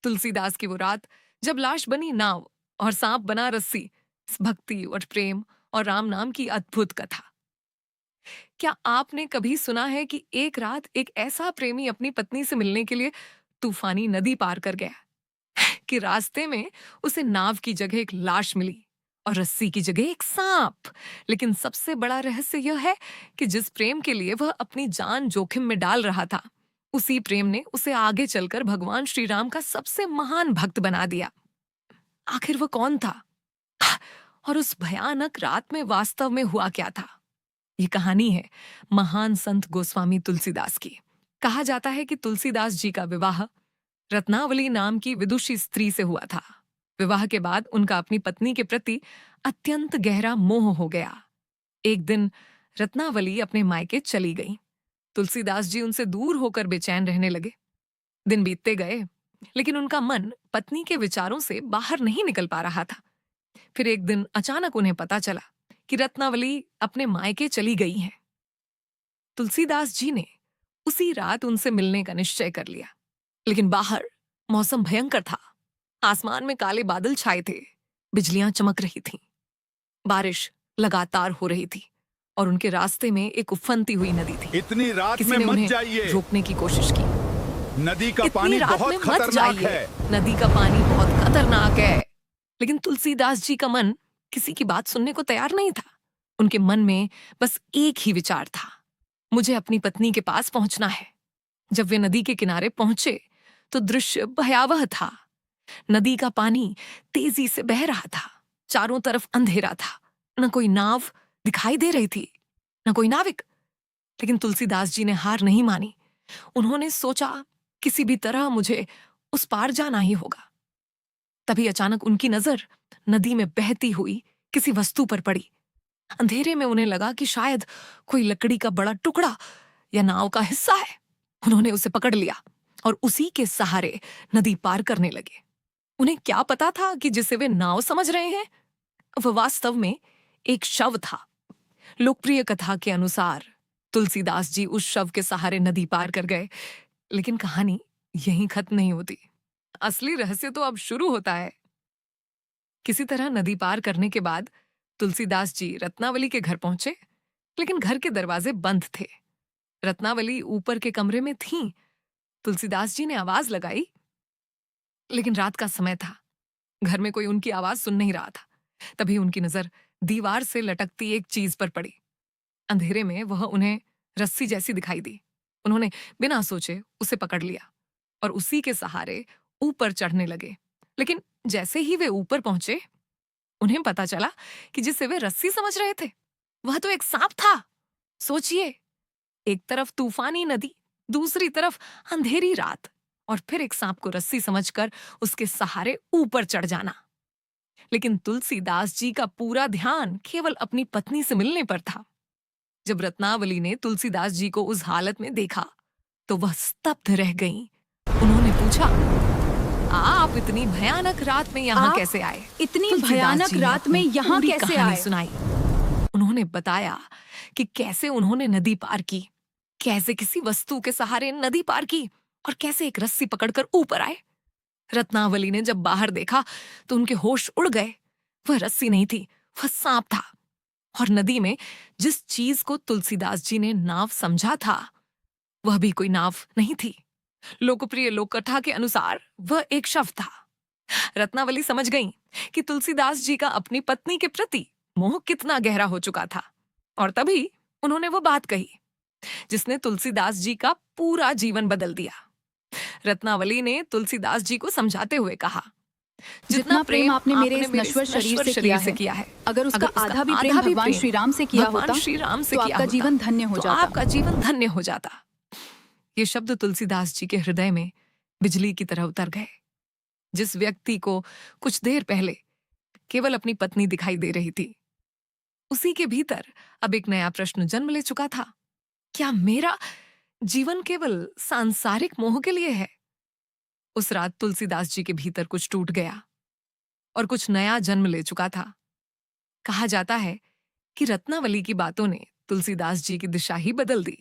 तुलसीदास की वो रात जब लाश बनी नाव और सांप बना रस्सी। भक्ति और प्रेम और राम नाम की अद्भुत कथा। क्या आपने कभी सुना है कि एक रात एक ऐसा प्रेमी अपनी पत्नी से मिलने के लिए तूफानी नदी पार कर गया कि रास्ते में उसे नाव की जगह एक लाश मिली और रस्सी की जगह एक सांप। लेकिन सबसे बड़ा रहस्य यह है कि जिस प्रेम के लिए वह अपनी जान जोखिम में डाल रहा था, उसी प्रेम ने उसे आगे चलकर भगवान श्री राम का सबसे महान भक्त बना दिया। आखिर वह कौन था और उस भयानक रात में वास्तव में हुआ क्या था? ये कहानी है महान संत गोस्वामी तुलसीदास की। कहा जाता है कि तुलसीदास जी का विवाह रत्नावली नाम की विदुषी स्त्री से हुआ था। विवाह के बाद उनका अपनी पत्नी के प्रति अत्यंत गहरा मोह हो गया। एक दिन रत्नावली अपने मायके चली गई। तुलसीदास जी उनसे दूर होकर बेचैन रहने लगे। दिन बीतते गए, लेकिन उनका मन पत्नी के विचारों से बाहर नहीं निकल पा रहा था। फिर एक दिन अचानक उन्हें पता चला कि रत्नावली अपने मायके चली गई हैं। तुलसीदास जी ने उसी रात उनसे मिलने का निश्चय कर लिया। लेकिन बाहर मौसम भयंकर था। आसमान में काले बादल छाए थे, बिजलियां चमक रही थीं, बारिश लगातार हो रही थी और उनके रास्ते में एक उफनती हुई नदी थी। इतनी रात किसी में ने मत उन्हें जाइए। रोकने की कोशिश की। नदी का इतनी पानी रात बहुत में मत खतरनाक जाइए, है। नदी का पानी बहुत खतरनाक है। लेकिन तुलसीदास जी का मन किसी की बात सुनने को तैयार नहीं था। उनके मन में बस एक ही विचार था, मुझे अपनी पत्नी के पास पहुंचना है। जब वे नदी के किनारे पहुंचे तो दृश्य भयावह था। नदी का पानी तेजी से बह रहा था। चारों तरफ अंधेरा था। न कोई नाव दिखाई दे रही थी, न कोई नाविक। लेकिन तुलसीदास जी ने हार नहीं मानी। उन्होंने सोचा, किसी भी तरह मुझे उस पार जाना ही होगा। तभी अचानक उनकी नजर नदी में बहती हुई किसी वस्तु पर पड़ी। अंधेरे में उन्हें लगा कि शायद कोई लकड़ी का बड़ा टुकड़ा या नाव का हिस्सा है। उन्होंने उसे पकड़ लिया और उसी के सहारे नदी पार करने लगे। उन्हें क्या पता था कि जिसे वे नाव समझ रहे हैं, वह वास्तव में एक शव था। लोकप्रिय कथा के अनुसार तुलसीदास जी उस शव के सहारे नदी पार कर गए। लेकिन कहानी यहीं खत्म नहीं होती। असली रहस्य तो अब शुरू होता है। किसी तरह नदी पार करने के बाद तुलसीदास जी रत्नावली के घर पहुंचे, लेकिन घर के दरवाजे बंद थे। रत्नावली ऊपर के कमरे में थीं। तुलसीदास जी ने आवाज लगाई, लेकिन रात का समय था। घर में कोई उनकी आवाज सुन नहीं रहा था। तभी उनकी नजर दीवार से लटकती एक चीज पर पड़ी। अंधेरे में वह उन्हें रस्सी जैसी दिखाई दी। उन्होंने बिना सोचे उसे पकड़ लिया और उसी के सहारे ऊपर चढ़ने लगे। लेकिन जैसे ही वे ऊपर पहुंचे, उन्हें पता चला कि जिसे वे रस्सी समझ रहे थे, वह तो एक सांप था। सोचिए, एक तरफ तूफानी नदी, दूसरी तरफ अंधेरी रात, और फिर एक सांप को रस्सी समझकर उसके सहारे ऊपर चढ़ जाना। लेकिन तुलसीदास जी का पूरा ध्यान केवल अपनी पत्नी से मिलने पर था। जब रत्नावली ने तुलसीदास जी को उस हालत में देखा तो वह स्तब्ध रह गईं। उन्होंने पूछा, आप इतनी भयानक रात में यहाँ आप कैसे आए? इतनी तुलसीदास भयानक जी ने रात में अपनी यहाँ पूरी कैसे कहानी आए? सुनाई। उन्होंने बताया कि कैसे उन्होंने नदी पार की, कैसे किसी वस्तु के सहारे नदी पार की और कैसे एक रस्सी पकड़कर ऊपर आए। रत्नावली ने जब बाहर देखा तो उनके होश उड़ गए। वह रस्सी नहीं थी, वह सांप था। और नदी में जिस चीज को तुलसीदास जी ने नाव समझा था, वह भी कोई नाव नहीं थी। लोकप्रिय लोक कथा के अनुसार वह एक शव था। रत्नावली समझ गईं कि तुलसीदास जी का अपनी पत्नी के प्रति मोह कितना गहरा हो चुका था। और तभी उन्होंने वो बात कही जिसने तुलसीदास जी का पूरा जीवन बदल दिया। रत्नावली ने तुलसीदास जी को समझाते हुए कहा, जितना प्रेम आपने मेरे इस नश्वर शरीर से किया है, अगर उसका आधा भी प्रेम भगवान श्री राम से किया होता, तो आपका जीवन धन्य हो जाता। आपका जीवन धन्य हो जाता। ये शब्द तुलसीदास जी के हृदय में बिजली की तरह उतर गए। जिस व्यक्ति को कुछ देर पहले केवल अपनी पत्नी दिखाई दे रही थी, उसी के भीतर अब एक नया प्रश्न जन्म ले चुका था। क्या मेरा जीवन केवल सांसारिक मोह के लिए है? उस रात तुलसीदास जी के भीतर कुछ टूट गया और कुछ नया जन्म ले चुका था। कहा जाता है कि रत्नावली की बातों ने तुलसीदास जी की दिशा ही बदल दी।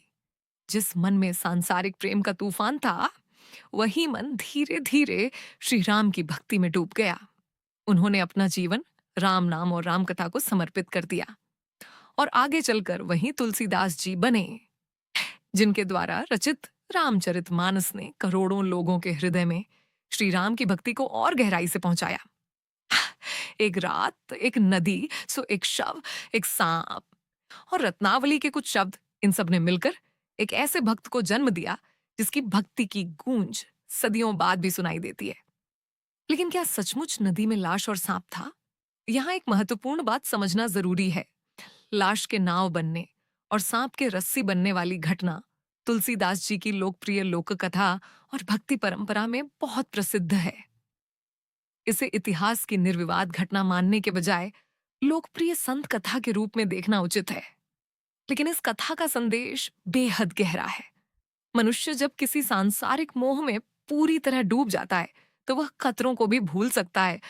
जिस मन में सांसारिक प्रेम का तूफान था, वही मन धीरे धीरे श्री राम की भक्ति में डूब गया। उन्होंने अपना जीवन राम नाम और राम कथा को समर्पित कर दिया और आगे चलकर वही तुलसीदास जी बने, जिनके द्वारा रचित रामचरितमानस ने करोड़ों लोगों के हृदय में श्री राम की भक्ति को और गहराई से पहुंचाया। एक रात, एक नदी, सो एक शव, एक सांप और रत्नावली के कुछ शब्द, इन सब ने मिलकर एक ऐसे भक्त को जन्म दिया जिसकी भक्ति की गूंज सदियों बाद भी सुनाई देती है। लेकिन क्या सचमुच नदी में लाश और सांप था? यहाँ एक महत्वपूर्ण बात समझना जरूरी है। लाश के नाव बनने और सांप के रस्सी बनने वाली घटना तुलसीदास जी की लोकप्रिय लोक कथा और भक्ति परंपरा में बहुत प्रसिद्ध है। इसे इतिहास की निर्विवाद घटना मानने के बजाय लोकप्रिय संत कथा के रूप में देखना उचित है। लेकिन इस कथा का संदेश बेहद गहरा है। मनुष्य जब किसी सांसारिक मोह में पूरी तरह डूब जाता है तो वह खतरों को भी भूल सकता है,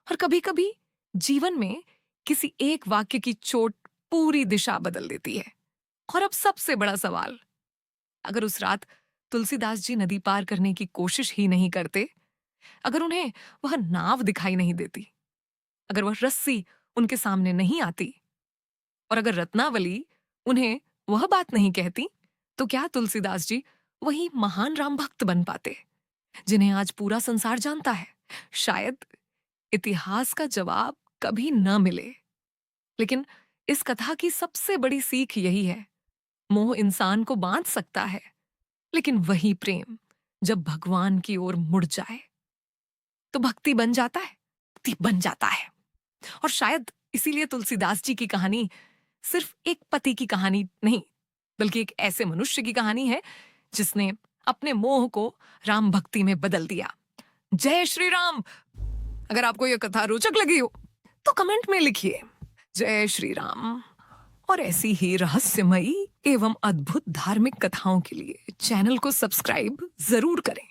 और कभी-कभी जीवन में किसी एक वाक्य की चोट पूरी दिशा बदल देती है। और अब सबसे बड़ा सवाल, अगर उस रात तुलसीदास जी नदी पार करने की कोशिश ही नहीं करते, अगर उन्हें वह नाव दिखाई नहीं देती, अगर वह रस्सी उनके सामने नहीं आती, और अगर रत्नावली उन्हें वह बात नहीं कहती, तो क्या तुलसीदास जी वही महान राम भक्त बन पाते जिन्हें आज पूरा संसार जानता है? शायद इतिहास का जवाब कभी न मिले। लेकिन इस कथा की सबसे बड़ी सीख यही है, मोह इंसान को बांध सकता है, लेकिन वही प्रेम जब भगवान की ओर मुड़ जाए तो भक्ति बन जाता है, भक्ति बन जाता है। और शायद इसीलिए तुलसीदास जी की कहानी सिर्फ एक पति की कहानी नहीं, बल्कि एक ऐसे मनुष्य की कहानी है जिसने अपने मोह को राम भक्ति में बदल दिया। जय श्री राम। अगर आपको यह कथा रोचक लगी हो तो कमेंट में लिखिए जय श्री राम। और ऐसी ही रहस्यमयी एवं अद्भुत धार्मिक कथाओं के लिए चैनल को सब्सक्राइब जरूर करें।